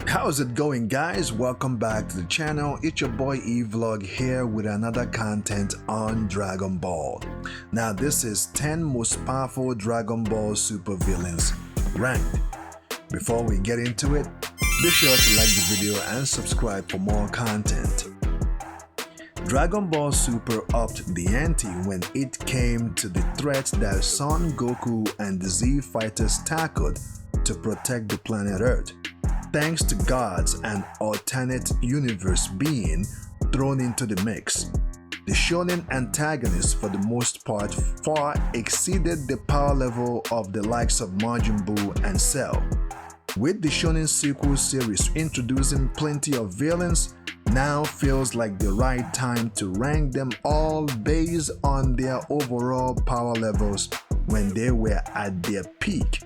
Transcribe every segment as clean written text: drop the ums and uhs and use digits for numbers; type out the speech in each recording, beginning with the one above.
How's it going, guys? Welcome back to the channel. It's your boy E-Vlog here with another content on Dragon Ball. Now this is 10 most powerful Dragon Ball super villains ranked. Before we get into it, be sure to like the video and subscribe for more content. Dragon Ball Super upped the ante when it came to the threat that Son Goku and the Z fighters tackled to protect the planet Earth. Thanks to gods and alternate universe being thrown into the mix, the shonen antagonists for the most part far exceeded the power level of the likes of Majin Buu and Cell. With the shonen sequel series introducing plenty of villains, now feels like the right time to rank them all based on their overall power levels when they were at their peak.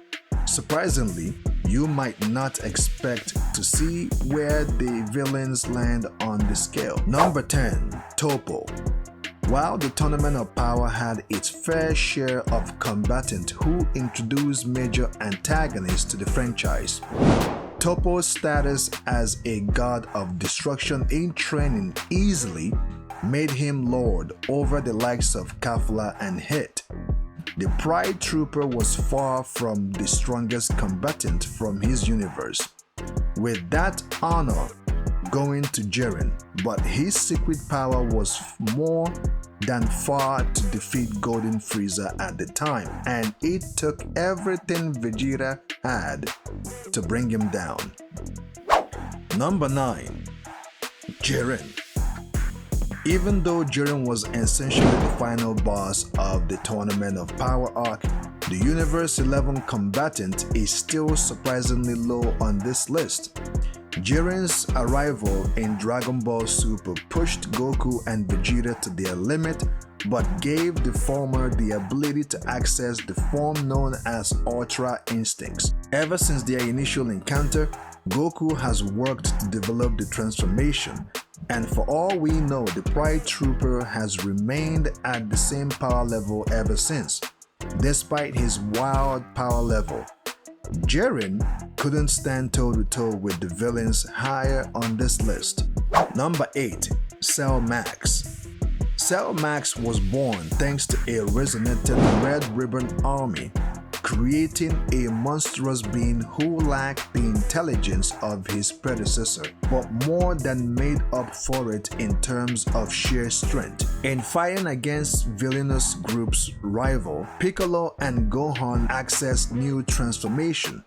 Surprisingly, you might not expect to see where the villains land on the scale. Number 10. Toppo. While the Tournament of Power had its fair share of combatants who introduced major antagonists to the franchise, Toppo's status as a god of destruction in training easily made him lord over the likes of Kafla and Hit. The Pride Trooper was far from the strongest combatant from his universe, with that honor going to Jiren, but his secret power was more than far to defeat Golden Frieza at the time, and it took everything Vegeta had to bring him down. Number 9. Jiren. Even though Jiren was essentially the final boss of the Tournament of Power arc, the Universe 11 combatant is still surprisingly low on this list. Jiren's arrival in Dragon Ball Super pushed Goku and Vegeta to their limit, but gave the former the ability to access the form known as Ultra Instincts. Ever since their initial encounter, Goku has worked to develop the transformation, and for all we know, the Pride Trooper has remained at the same power level ever since. Despite his wild power level, Jiren couldn't stand toe-to-toe with the villains higher on this list. Number 8. Cell Max. Cell Max was born thanks to a resonated Red Ribbon army, creating a monstrous being who lacked the intelligence of his predecessor, but more than made up for it in terms of sheer strength. In fighting against villainous groups rival, Piccolo and Gohan accessed new transformation,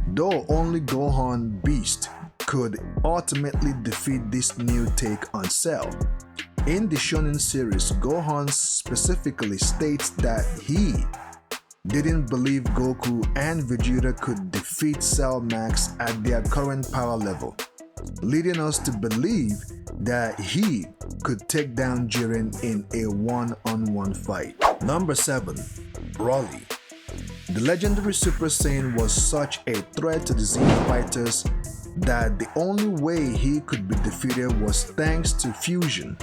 though only Gohan Beast could ultimately defeat this new take on Cell. In the Shonen series, Gohan specifically states that he didn't believe Goku and Vegeta could defeat Cell Max at their current power level, leading us to believe that he could take down Jiren in a one-on-one fight. Number 7. Broly. The legendary Super Saiyan was such a threat to the Z fighters that the only way he could be defeated was thanks to fusion.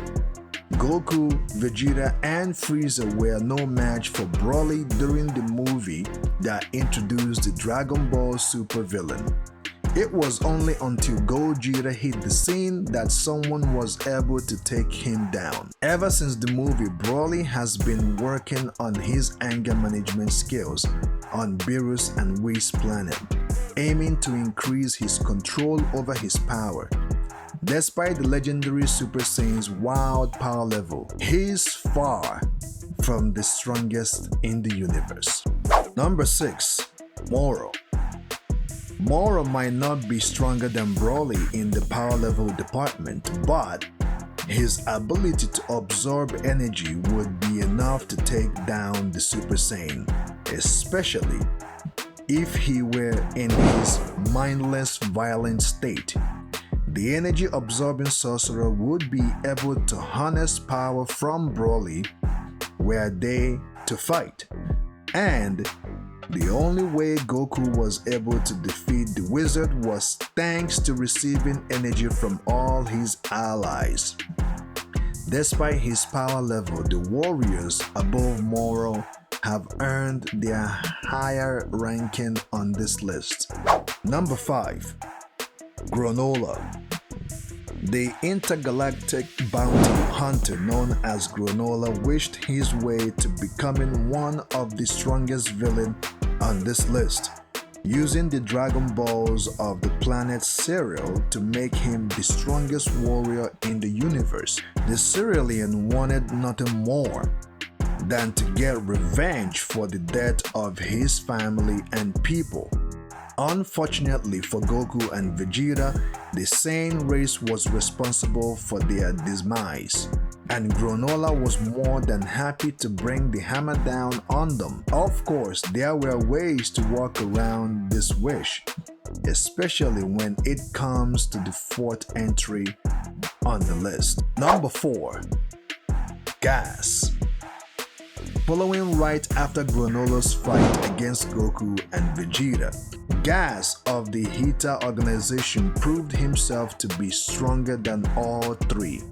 Goku, Vegeta, and Frieza were no match for Broly during the movie that introduced the Dragon Ball Super villain. It was only until Gogeta hit the scene that someone was able to take him down. Ever since the movie, Broly has been working on his anger management skills on Beerus and Whis planet, aiming to increase his control over his power. Despite the legendary Super Saiyan's wild power level, he's far from the strongest in the universe. Number 6. Moro. Moro might not be stronger than Broly in the power level department, but his ability to absorb energy would be enough to take down the Super Saiyan, especially if he were in his mindless, violent state. The energy-absorbing sorcerer would be able to harness power from Broly were they to fight, and the only way Goku was able to defeat the wizard was thanks to receiving energy from all his allies. Despite his power level, the warriors above Moro have earned their higher ranking on this list. Number 5. Granolah. The intergalactic bounty hunter known as Granolah wished his way to becoming one of the strongest villains on this list, using the Dragon Balls of the planet cereal to make him the strongest warrior in the universe. The Cerealian wanted nothing more than to get revenge for the death of his family and people. Unfortunately for Goku and Vegeta, the Saiyan race was responsible for their demise, and Granolah was more than happy to bring the hammer down on them. Of course, there were ways to work around this wish, especially when it comes to the fourth entry on the list. Number 4. Gas. Following right after Granolah's fight against Goku and Vegeta, Gas of the Hita organization proved himself to be stronger than all three,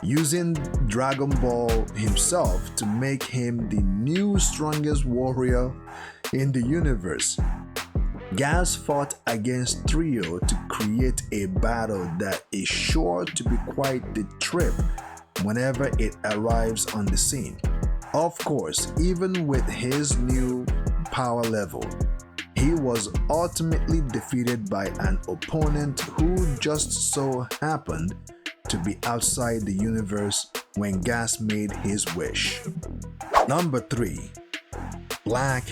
using Dragon Ball himself to make him the new strongest warrior in the universe. Gas fought against Trio to create a battle that is sure to be quite the trip whenever it arrives on the scene. Of course, even with his new power level, he was ultimately defeated by an opponent who just so happened to be outside the universe when Gas made his wish. Number 3. Black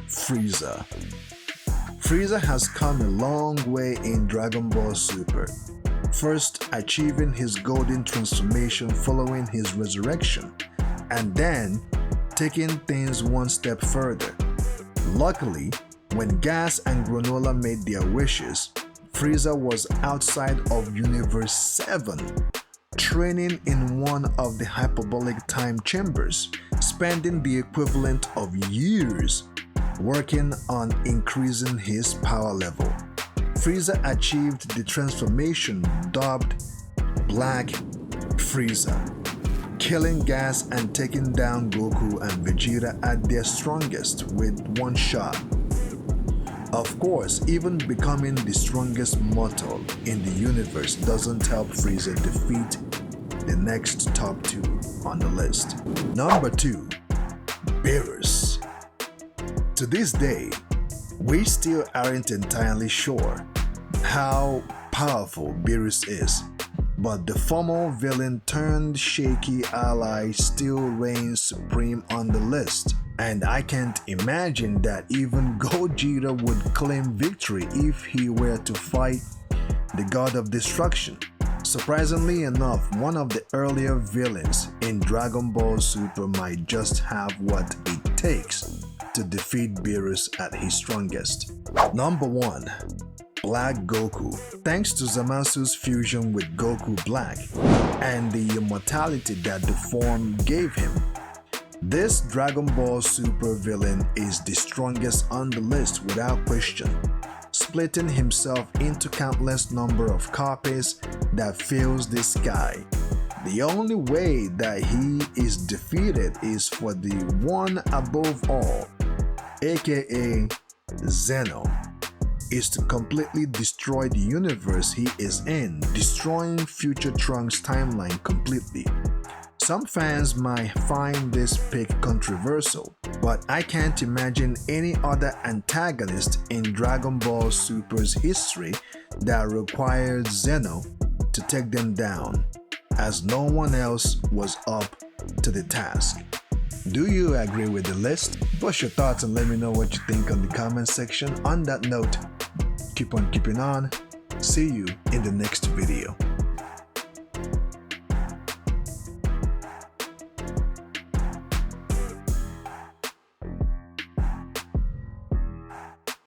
Frieza. Frieza has come a long way in Dragon Ball Super, first achieving his golden transformation following his resurrection, and then taking things one step further. Luckily, when Gas and Granolah made their wishes, Frieza was outside of Universe 7, training in one of the hyperbolic time chambers, spending the equivalent of years working on increasing his power level. Frieza achieved the transformation dubbed Black Frieza, killing Gas and taking down Goku and Vegeta at their strongest with one shot. Of course, even becoming the strongest mortal in the universe doesn't help Frieza defeat the next top 2 on the list. Number 2. Beerus. To this day, we still aren't entirely sure how powerful Beerus is, but the former villain turned shaky ally still reigns supreme on the list, and I can't imagine that even Gogeta would claim victory if he were to fight the God of Destruction. Surprisingly enough, one of the earlier villains in Dragon Ball Super might just have what it takes to defeat Beerus at his strongest. Number 1. Black Goku. Thanks to Zamasu's fusion with Goku Black and the immortality that the form gave him, this Dragon Ball Super villain is the strongest on the list without question, splitting himself into countless number of copies that fills the sky. The only way that he is defeated is for the one above all, aka Zeno, is to completely destroy the universe he is in, destroying Future Trunks' timeline completely. Some fans might find this pick controversial, but I can't imagine any other antagonist in Dragon Ball Super's history that required Zeno to take them down, as no one else was up to the task. Do you agree with the list? Post your thoughts and let me know what you think on the comment section. On that note, keep on keeping on. See you in the next video.